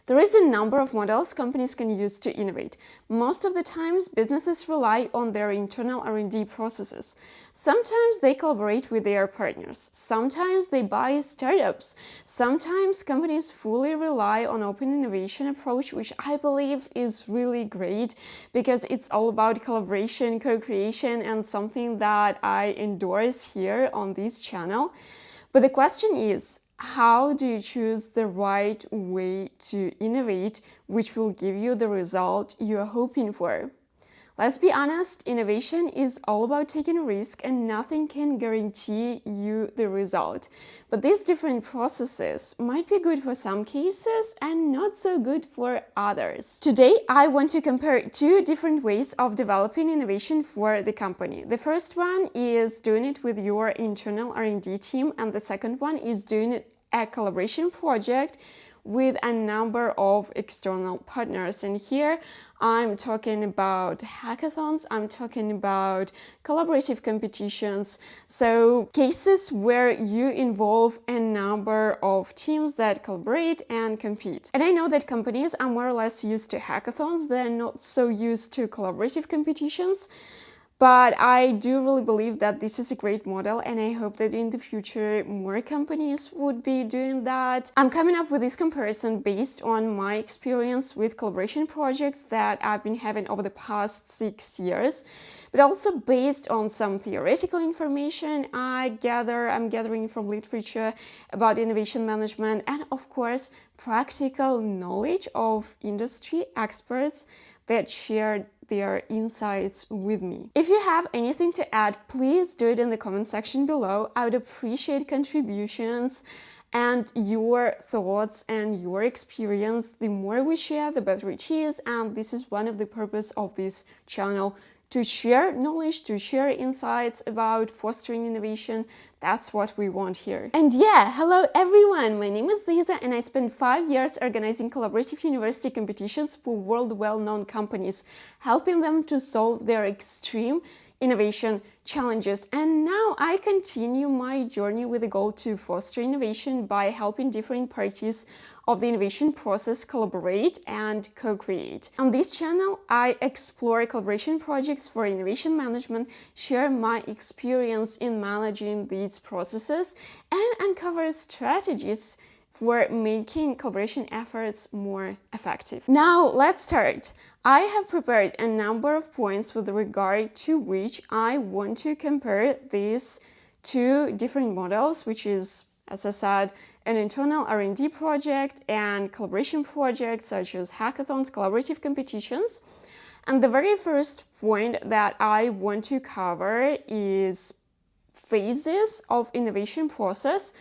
There is a number of models companies can use to innovate. Most of the times, businesses rely on their internal R&D processes. Sometimes they collaborate with their partners. Sometimes they buy startups. Sometimes companies fully rely on open innovation approach, which I believe is really great because it's all about collaboration, co-creation, and something that I endorse here on this channel. But the question is, how do you choose the right way to innovate, which will give you the result you are hoping for? Let's be honest, innovation is all about taking a risk and nothing can guarantee you the result. But these different processes might be good for some cases and not so good for others. Today, I want to compare two different ways of developing innovation for the company. The first one is doing it with your internal R&D team, and the second one is doing a collaboration project with a number of external partners. And here I'm talking about hackathons, I'm talking about collaborative competitions, so cases where you involve a number of teams that collaborate and compete. And I know that companies are more or less used to hackathons, they're not so used to collaborative competitions. But I do really believe that this is a great model, and I hope that in the future more companies would be doing that. I'm coming up with this comparison based on my experience with collaboration projects that I've been having over the past 6 years, but also based on some theoretical information I'm gathering from literature about innovation management, and of course practical knowledge of industry experts that shared their insights with me. If you have anything to add, please do it in the comment section below. I would appreciate contributions and your thoughts and your experience. The more we share, the better it is, and this is one of the purpose of this channel, to share knowledge, to share insights about fostering innovation. That's what we want here. And yeah, hello everyone! My name is Lisa and I spent 5 years organizing collaborative university competitions for world well-known companies, helping them to solve their extreme innovation challenges. And now I continue my journey with the goal to foster innovation by helping different parties of the innovation process collaborate and co-create. On this channel, I explore collaboration projects for innovation management, share my experience in managing these processes, and uncover strategies for making collaboration efforts more effective. Now, let's start. I have prepared a number of points with regard to which I want to compare these two different models, which is, as I said, an internal R&D project and collaboration projects such as hackathons, collaborative competitions. And the very first point that I want to cover is phases of innovation process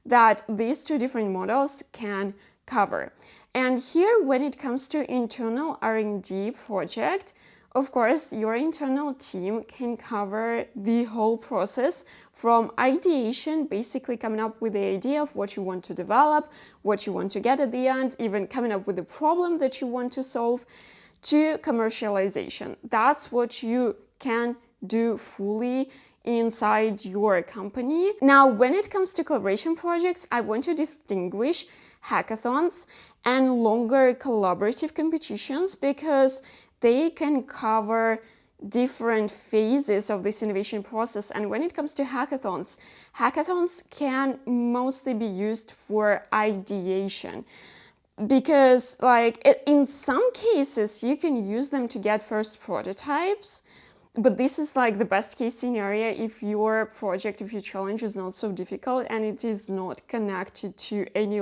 that these two different models can cover. And here, when it comes to internal R&D project, of course, your internal team can cover the whole process from ideation, basically coming up with the idea of what you want to develop, what you want to get at the end, even coming up with the problem that you want to solve, to commercialization. That's what you can do fully inside your company. Now, when it comes to collaboration projects, I want to distinguish hackathons and longer collaborative competitions because they can cover different phases of this innovation process. And when it comes to hackathons, hackathons can mostly be used for ideation. Because in some cases, you can use them to get first prototypes, but this is like the best case scenario if your project, if your challenge is not so difficult and it is not connected to any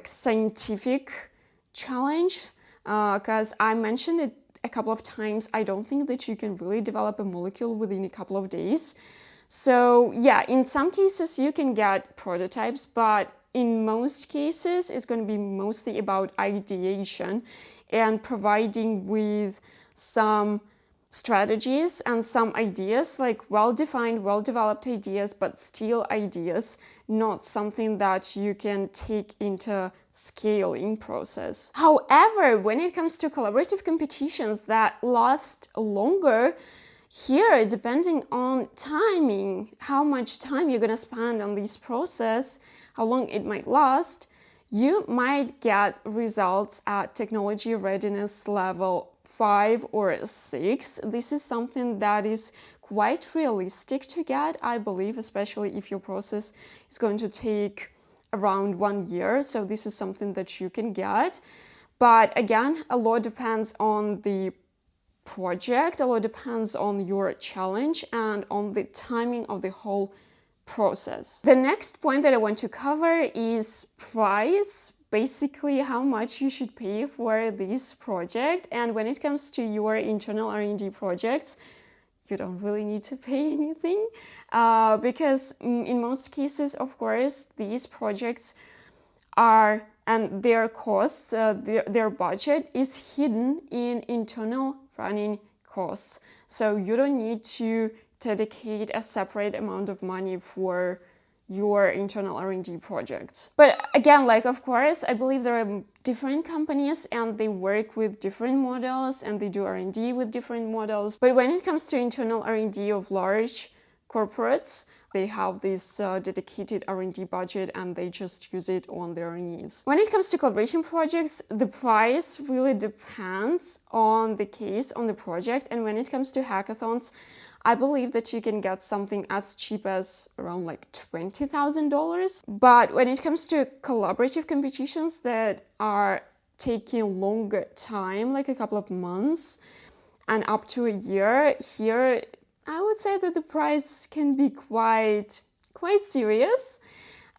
scientific challenge. Because I mentioned it a couple of times, I don't think that you can really develop a molecule within a couple of days. So yeah, in some cases you can get prototypes, but in most cases it's going to be mostly about ideation and providing with some strategies and some ideas, like well-defined, well-developed ideas, but still ideas, not something that you can take into scaling process. However, when it comes to collaborative competitions that last longer, here, depending on timing, how much time you're gonna spend on this process, how long it might last, You might get results at technology readiness level 5 or 6. This is something that is quite realistic to get, I believe, especially if your process is going to take around 1 year. So this is something that you can get. But again, a lot depends on the project, a lot depends on your challenge and on the timing of the whole process. The next point that I want to cover is price. Basically, how much you should pay for this project. And when it comes to your internal R&D projects, you don't really need to pay anything because in most cases, of course, these projects are, and their costs, their budget is hidden in internal running costs. So you don't need to dedicate a separate amount of money for your internal R&D projects. But again, like, of course, I believe there are different companies and they work with different models and they do R&D with different models. But when it comes to internal R&D of large corporates, they have this dedicated R&D budget and they just use it on their needs. When it comes to collaboration projects, the price really depends on the case, on the project. And when it comes to hackathons, I believe that you can get something as cheap as around like $20,000. But when it comes to collaborative competitions that are taking longer time, like a couple of months and up to a year, here I would say that the price can be quite serious.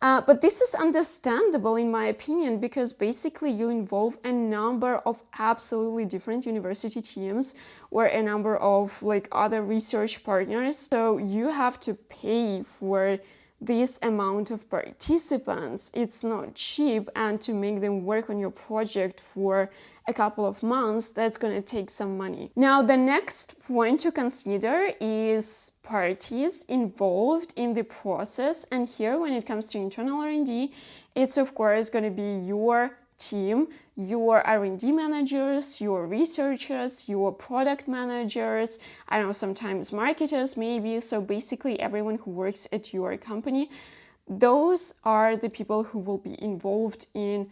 But this is understandable in my opinion, because basically you involve a number of absolutely different university teams or a number of like other research partners. So you have to pay for this amount of participants. It's not cheap, and to make them work on your project for a couple of months, that's going to take some money. Now, the next point to consider is parties involved in the process. And here, when it comes to internal R&D, it's of course going to be your team, your R&D managers, your researchers, your product managers, I don't know, sometimes marketers maybe. So basically everyone who works at your company, those are the people who will be involved in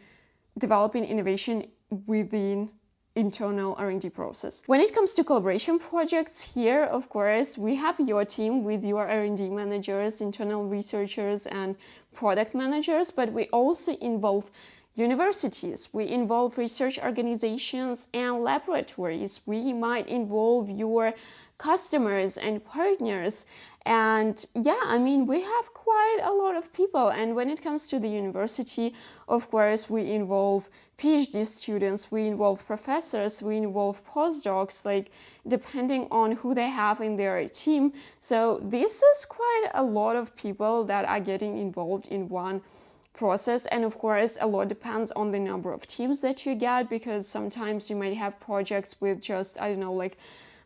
developing innovation within internal R&D process. When it comes to collaboration projects, here, of course, we have your team with your R&D managers, internal researchers, and product managers, but we also involve universities, we involve research organizations and laboratories, we might involve your customers and partners. And yeah, I mean, we have quite a lot of people. And when it comes to the university, of course, we involve PhD students, we involve professors, we involve postdocs, like depending on who they have in their team. So this is quite a lot of people that are getting involved in one process. And of course, a lot depends on the number of teams that you get, because sometimes you might have projects with just, I don't know, like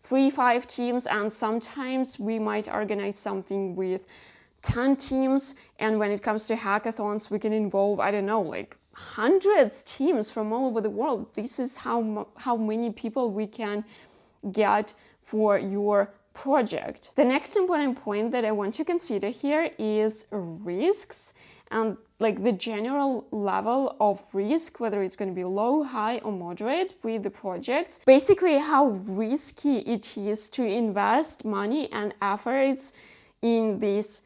3-5 teams, and sometimes we might organize something with 10 teams. And when it comes to hackathons, we can involve, I don't know, like hundreds teams from all over the world. This is how many people we can get for your project. The next important point that I want to consider here is risks, and like the general level of risk, whether it's going to be low, high, or moderate with the projects. Basically, how risky it is to invest money and efforts in these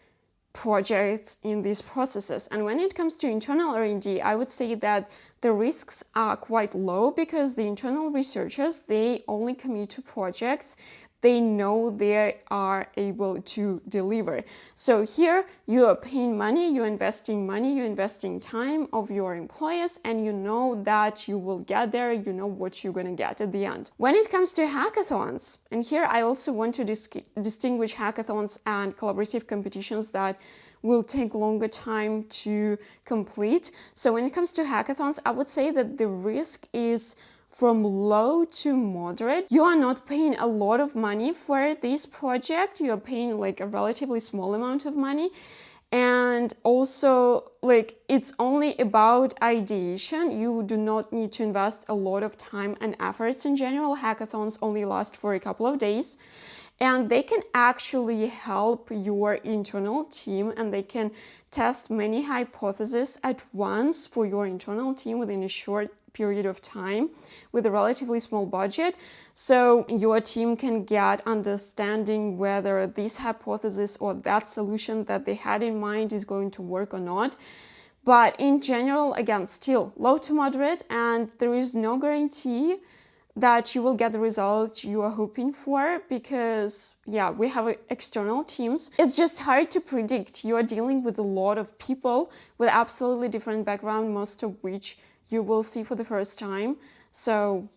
projects, in these processes. And when it comes to internal R&D, I would say that the risks are quite low, because the internal researchers, they only commit to projects they know they are able to deliver. So here you are paying money, you're investing time of your employees, and you know that you will get there, you know what you're gonna get at the end. When it comes to hackathons, and here I also want to distinguish hackathons and collaborative competitions that will take longer time to complete. So when it comes to hackathons, I would say that the risk is from low to moderate. You are not paying a lot of money for this project. You are paying like a relatively small amount of money. And also, like, it's only about ideation. You do not need to invest a lot of time and efforts. In general, hackathons only last for a couple of days. And they can actually help your internal team, and they can test many hypotheses at once for your internal team within a short period of time with a relatively small budget. So your team can get understanding whether this hypothesis or that solution that they had in mind is going to work or not. But in general, again, still low to moderate, and there is no guarantee that you will get the result you are hoping for, because we have external teams. It's just hard to predict. You are dealing with a lot of people with absolutely different background, most of which you will see for the first time. So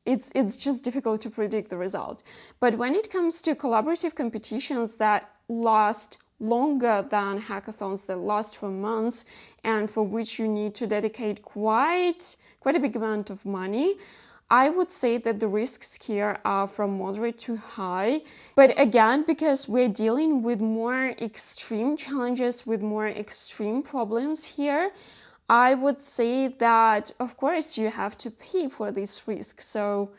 it's just difficult to predict the result. But when it comes to collaborative competitions that last longer than hackathons, that last for months and for which you need to dedicate quite a big amount of money, I would say that the risks here are from moderate to high. But again, because we're dealing with more extreme challenges, with more extreme problems here, I would say that, of course, you have to pay for this risk. So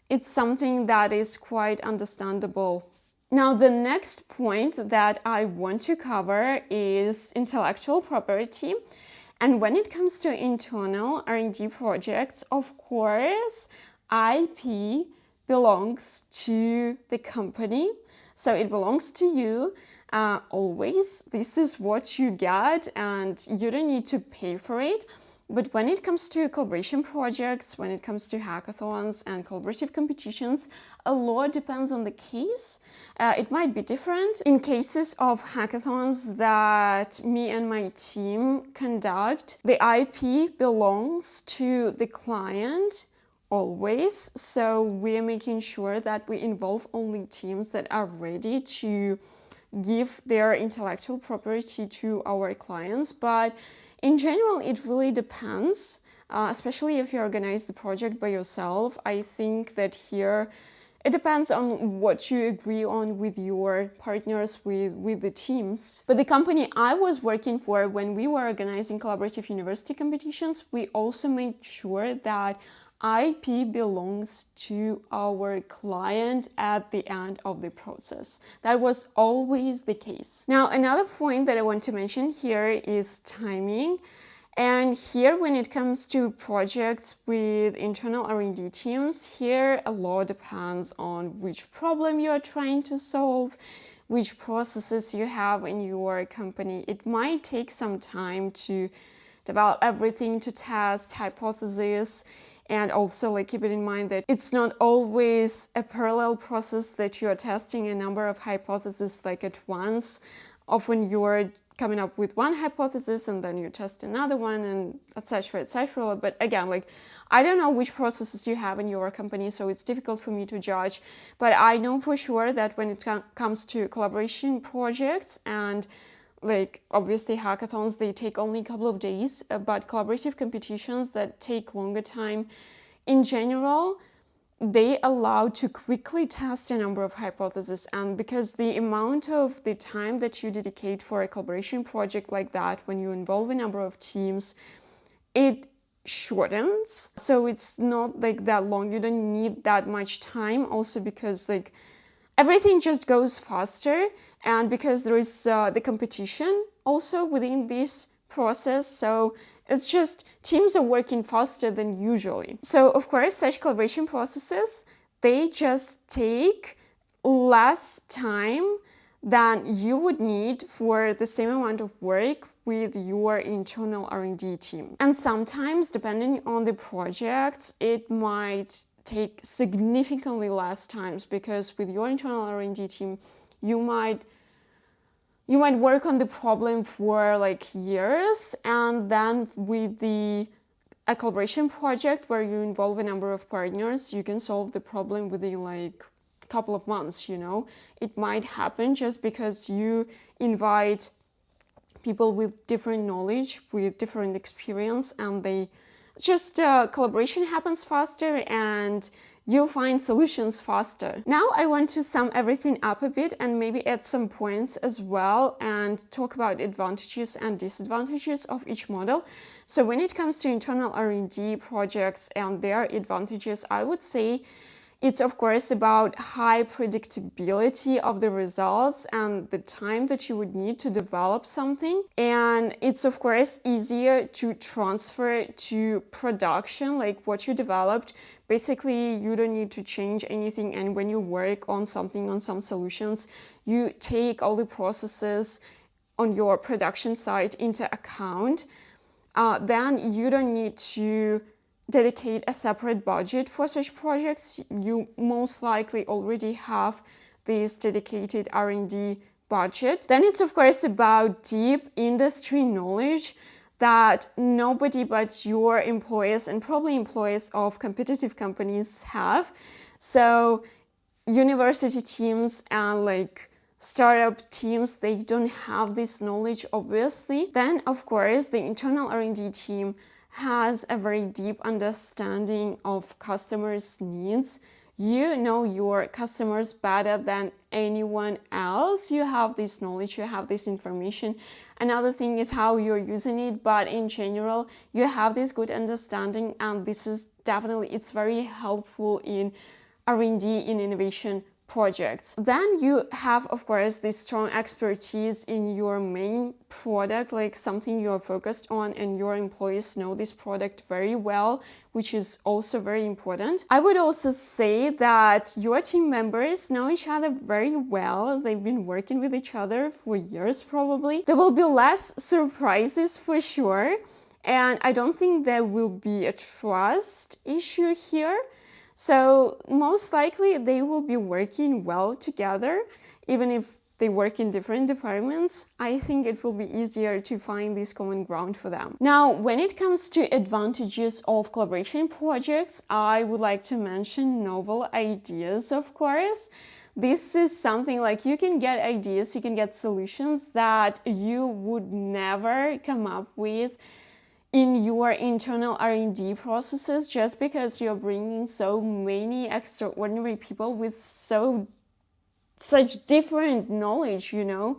it's something that is quite understandable. Now, the next point that I want to cover is intellectual property. And when it comes to internal R&D projects, of course, IP belongs to the company. So it belongs to you always. This is what you get, and you don't need to pay for it. But when it comes to collaboration projects, when it comes to hackathons and collaborative competitions, a lot depends on the case. It might be different. In cases of hackathons that me and my team conduct, the IP belongs to the client always. So we're making sure that we involve only teams that are ready to give their intellectual property to our clients. But in general, it really depends, especially if you organize the project by yourself. I think that here it depends on what you agree on with your partners, with the teams. But the company I was working for, when we were organizing collaborative university competitions, we also made sure that IP belongs to our client at the end of the process. That was always the case. Now, another point that I want to mention here is timing. And here, when it comes to projects with internal R&D teams, here a lot depends on which problem you are trying to solve, which processes you have in your company. It might take some time to develop everything, to test hypotheses. And also, keep it in mind that it's not always a parallel process that you are testing a number of hypotheses at once. Often you're coming up with one hypothesis and then you test another one, and etc., etc. But again, I don't know which processes you have in your company, so it's difficult for me to judge. But I know for sure that when it comes to collaboration projects and obviously hackathons, they take only a couple of days, but collaborative competitions that take longer time, in general, they allow to quickly test a number of hypotheses. And because the amount of the time that you dedicate for a collaboration project like that, when you involve a number of teams, it shortens. So it's not that long. You don't need that much time, also because everything just goes faster, and because there is the competition also within this process, so it's just teams are working faster than usually. So of course, such collaboration processes, they just take less time than you would need for the same amount of work with your internal R&D team. And sometimes, depending on the project, it might take significantly less times, because with your internal R&D team, you might work on the problem for years, and then with a collaboration project where you involve a number of partners, you can solve the problem within a couple of months. It might happen just because you invite people with different knowledge, with different experience, and they just collaboration happens faster and you find solutions faster. Now I want to sum everything up a bit and maybe add some points as well and talk about advantages and disadvantages of each model. So when it comes to internal R&D projects and their advantages, I would say It's of course about high predictability of the results and the time that you would need to develop something. And it's of course easier to transfer to production, like what you developed. Basically, you don't need to change anything. And when you work on something, on some solutions, you take all the processes on your production side into account. Then you don't need to dedicate a separate budget for such projects. You most likely already have this dedicated R&D budget. Then it's of course about deep industry knowledge that nobody but your employees and probably employees of competitive companies have. So university teams and like startup teams, they don't have this knowledge, obviously. Then of course the internal R&D team has a very deep understanding of customers' needs. You know your customers better than anyone else. You have this knowledge, you have this information. Another thing is how you're using it, but in general, you have this good understanding, and this is definitely, it's very helpful in R&D, in innovation projects. Then you have, of course, this strong expertise in your main product, like something you're focused on, and your employees know this product very well, which is also very important. I would also say that your team members know each other very well. They've been working with each other for years, probably. There will be less surprises for sure, and I don't think there will be a trust issue here. So most likely they will be working well together, even if they work in different departments. I think it will be easier to find this common ground for them. Now, when it comes to advantages of collaboration projects, I would like to mention novel ideas, of course. This is something like you can get ideas, you can get solutions that you would never come up with in your internal R&D processes, just because you're bringing so many extraordinary people with such different knowledge, you know,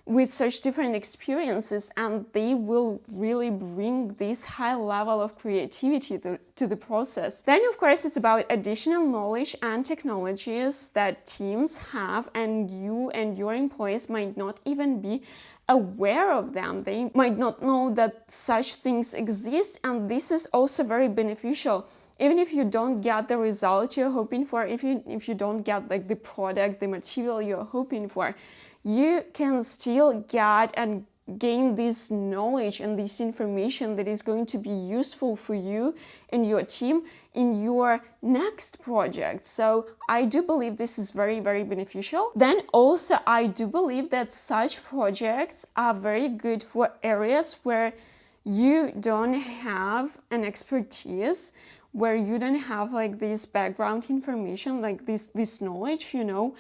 with such different experiences, and they will really bring this high level of creativity to the process. Then, of course, it's about additional knowledge and technologies that teams have, and you and your employees might not even be aware of them. They might not know that such things exist, and this is also very beneficial. Even if you don't get the result you're hoping for, if you don't get like the product, the material you're hoping for, you can still get and gain this knowledge and this information that is going to be useful for you and your team in your next project. So I do believe this is very, very beneficial. Then also I do believe that such projects are very good for areas where you don't have an expertise, where you don't have like this background information, like this knowledge, you know.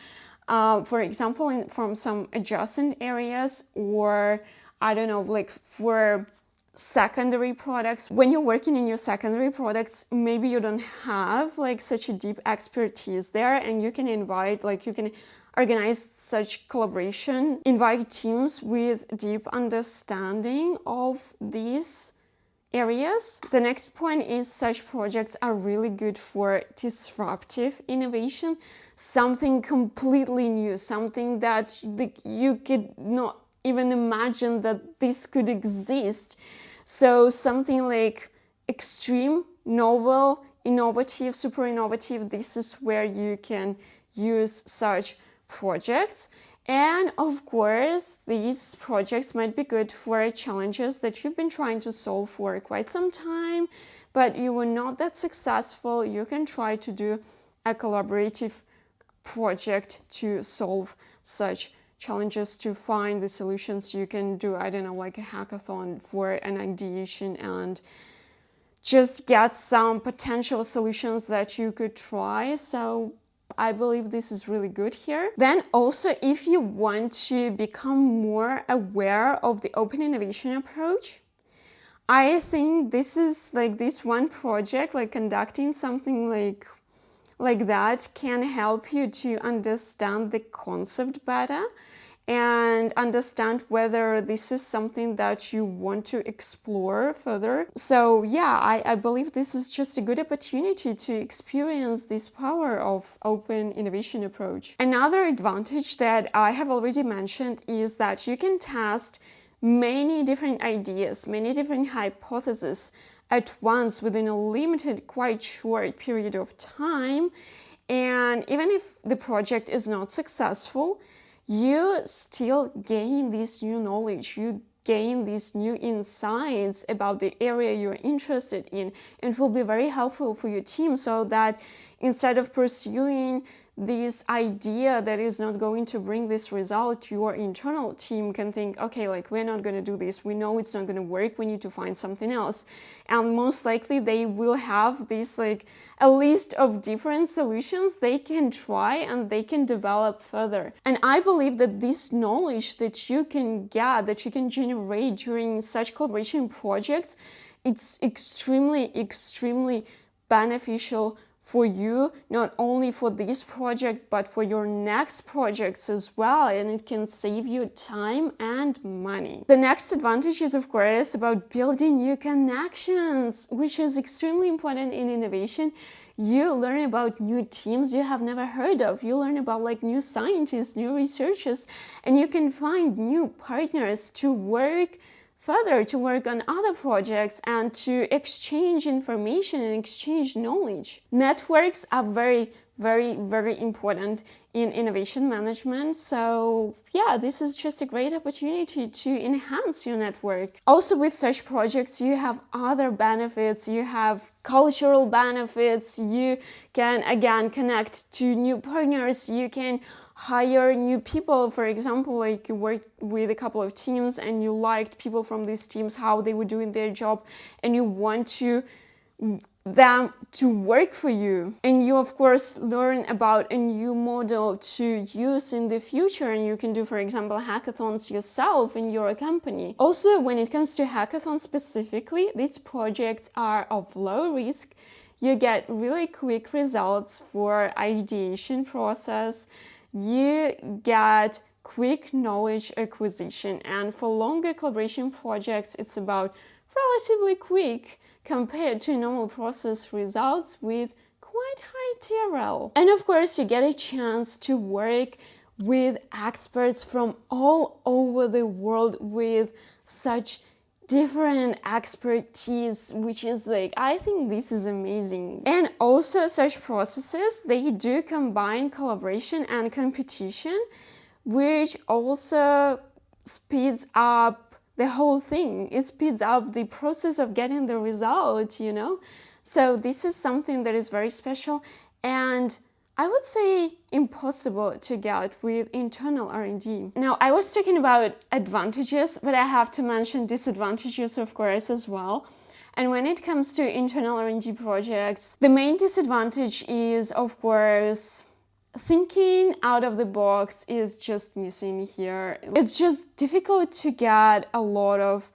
For example, from some adjacent areas, or I don't know, like for secondary products. When you're working in your secondary products, maybe you don't have like such a deep expertise there, and you can invite, like you can organize such collaboration, invite teams with deep understanding of these areas. The next point is such projects are really good for disruptive innovation, something completely new, something that you could not even imagine that this could exist. So something like extreme, novel, innovative, super innovative, this is where you can use such projects. And of course, these projects might be good for challenges that you've been trying to solve for quite some time, but you were not that successful. You can try to do a collaborative project to solve such challenges, to find the solutions. You can do, I don't know, like a hackathon for an ideation and just get some potential solutions that you could try. So I believe this is really good here. Then also, if you want to become more aware of the open innovation approach, I think this is like this one project, like conducting something like that can help you to understand the concept better and understand whether this is something that you want to explore further. So yeah, I believe this is just a good opportunity to experience this power of open innovation approach. Another advantage that I have already mentioned is that you can test many different ideas, many different hypotheses at once within a limited, quite short period of time. And even if the project is not successful, you still gain this new knowledge, you gain these new insights about the area you're interested in, and it will be very helpful for your team, so that instead of pursuing this idea that is not going to bring this result, your internal team can think, okay, like, we're not going to do this, we know it's not going to work, we need to find something else. And most likely they will have this, like, a list of different solutions they can try and they can develop further. And I believe that this knowledge that you can get, that you can generate during such collaboration projects, it's extremely beneficial for you, not only for this project, but for your next projects as well, and it can save you time and money. The next advantage is, of course, about building new connections, which is extremely important in innovation. You learn about new teams you have never heard of. You learn about like new scientists, new researchers, and you can find new partners to work further, to work on other projects and to exchange information and exchange knowledge. Networks are very important in innovation management. So yeah, this is just a great opportunity to enhance your network. Also, with such projects, you have other benefits. You have cultural benefits. You can, again, connect to new partners. You can hire new people. For example, like you worked with a couple of teams and you liked people from these teams, how they were doing their job, and you want them to work for you. And you, of course, learn about a new model to use in the future, and you can do, for example, hackathons yourself in your company. Also, when it comes to hackathons specifically, these projects are of low risk. You get really quick results for ideation process. You get quick knowledge acquisition, and for longer collaboration projects, it's about relatively quick compared to normal process results with quite high TRL. And of course, you get a chance to work with experts from all over the world with such different expertise, which is like, I think this is amazing. And also, such processes, they do combine collaboration and competition, which also speeds up the whole thing. It speeds up the process of getting the result, you know? So this is something that is very special, and I would say impossible to get with internal R&D. Now, I was talking about advantages, but I have to mention disadvantages, of course, as well. And when it comes to internal R&D projects, the main disadvantage is, of course, thinking out of the box is just missing here. It's just difficult to get a lot of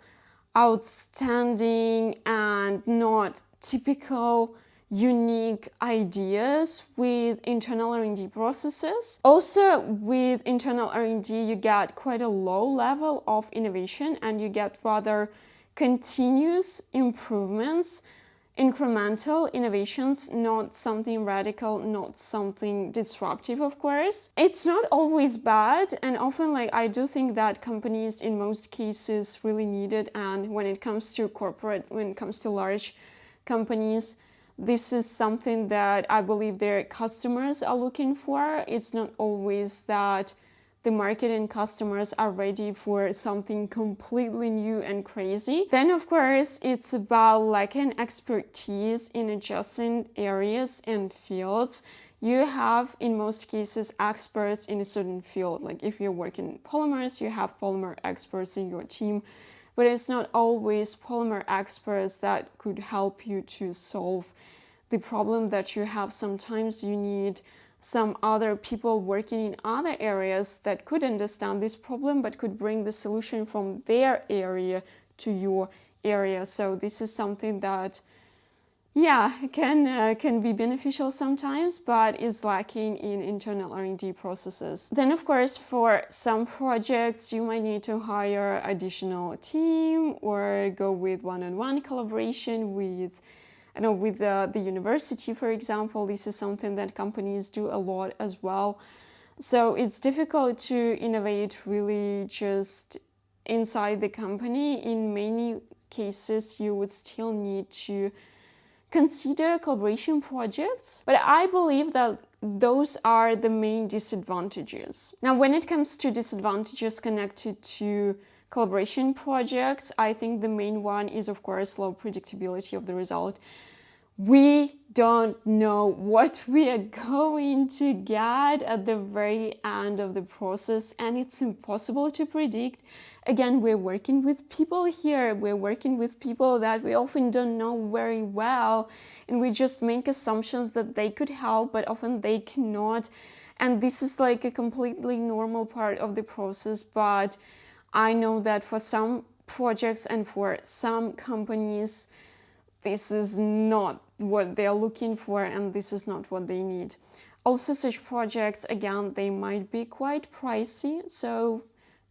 outstanding and not typical unique ideas with internal R&D processes. Also, with internal R&D, you get quite a low level of innovation, and you get rather continuous improvements, incremental innovations, not something radical, not something disruptive, of course. It's not always bad, and often, like, I do think that companies in most cases really need it. And when it comes to corporate, when it comes to large companies, this is something that I believe their customers are looking for. It's not always that the market and customers are ready for something completely new and crazy. Then, of course, it's about lacking expertise in adjacent areas and fields. You have, in most cases, experts in a certain field. Like if you're working in polymers, you have polymer experts in your team, but it's not always polymer experts that could help you to solve the problem that you have. Sometimes you need some other people working in other areas that could understand this problem but could bring the solution from their area to your area. So this is something that yeah, can be beneficial sometimes, but is lacking in internal R&D processes. Then, of course, for some projects, you might need to hire additional team or go with one-on-one collaboration with, with the university, for example. This is something that companies do a lot as well. So it's difficult to innovate really just inside the company. In many cases, you would still need to consider collaboration projects, but I believe that those are the main disadvantages. Now, when it comes to disadvantages connected to collaboration projects, I think the main one is, of course, low predictability of the result. We don't know what we are going to get at the very end of the process, and it's impossible to predict. Again, we're working with people here. We're working with people that we often don't know very well, and we just make assumptions that they could help, but often they cannot. And this is like a completely normal part of the process, but I know that for some projects and for some companies, this is not what they're looking for, and this is not what they need. Also, such projects, again, they might be quite pricey, so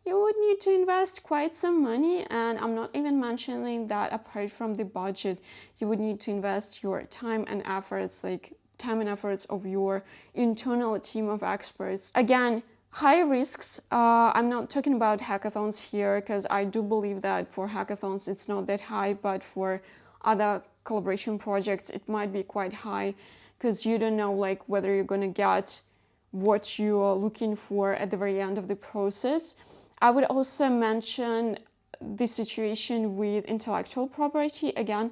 you would need to invest quite some money, and I'm not even mentioning that apart from the budget, you would need to invest your time and efforts, like time and efforts of your internal team of experts. Again, high risks. I'm not talking about hackathons here, because I do believe that for hackathons it's not that high, but for other collaboration projects it might be quite high, because you don't know like whether you're going to get what you're looking for at the very end of the process. I would also mention the situation with intellectual property. Again,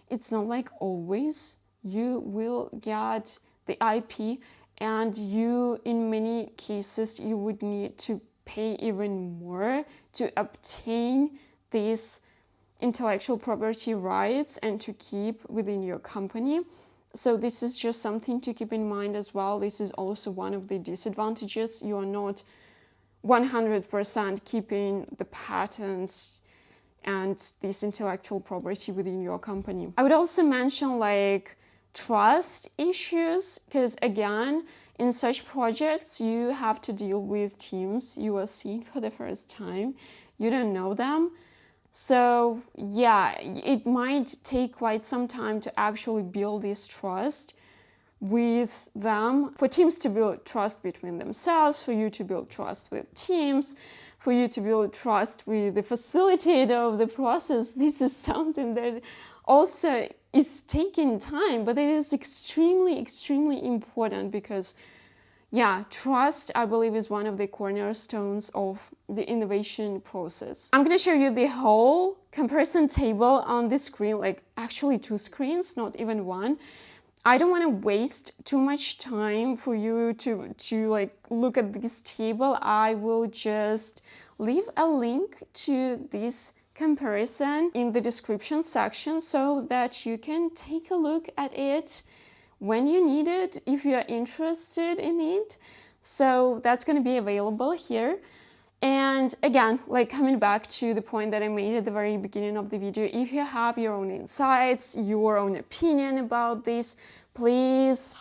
it's not like always you will get the IP, and you, in many cases, you would need to pay even more to obtain these intellectual property rights and to keep within your company. So this is just something to keep in mind as well. This is also one of the disadvantages. You are not 100% keeping the patents and this intellectual property within your company. I would also mention like trust issues, because again, in such projects, you have to deal with teams you are seeing for the first time. You don't know them. So yeah, it might take quite some time to actually build this trust with them, for teams to build trust between themselves, for you to build trust with teams, for you to build trust with the facilitator of the process. This is something that also is taking time, but it is extremely, extremely important, because yeah, trust, I believe, is one of the cornerstones of the innovation process. I'm going to show you the whole comparison table on this screen, like actually 2 screens, not even one. I don't want to waste too much time for you to like look at this table. I will just leave a link to this comparison in the description section so that you can take a look at it when you need it, if you are interested in it. So that's going to be available here. And again, like coming back to the point that I made at the very beginning of the video, if you have your own insights, your own opinion about this, please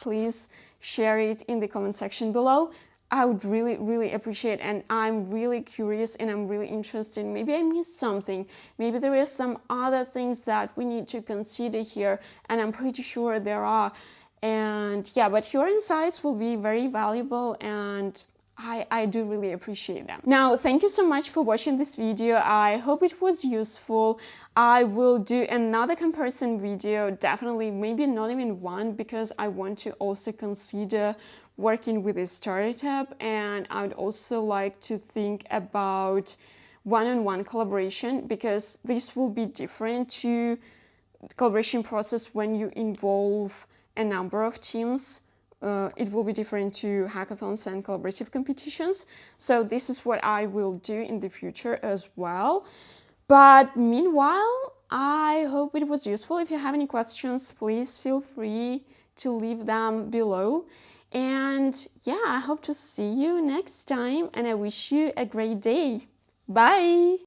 share it in the comment section below. I would really, really appreciate it, and I'm really curious and I'm really interested. Maybe I missed something. Maybe there is some other things that we need to consider here, and I'm pretty sure there are. And yeah, but your insights will be very valuable, and I do really appreciate them. Now, thank you so much for watching this video. I hope it was useful. I will do another comparison video, definitely, maybe not even one, because I want to also consider working with a startup, and I would also like to think about one-on-one collaboration, because this will be different to the collaboration process when you involve a number of teams. It will be different to hackathons and collaborative competitions. So this is what I will do in the future as well. But meanwhile, I hope it was useful. If you have any questions, please feel free to leave them below. And yeah, I hope to see you next time, and I wish you a great day. Bye!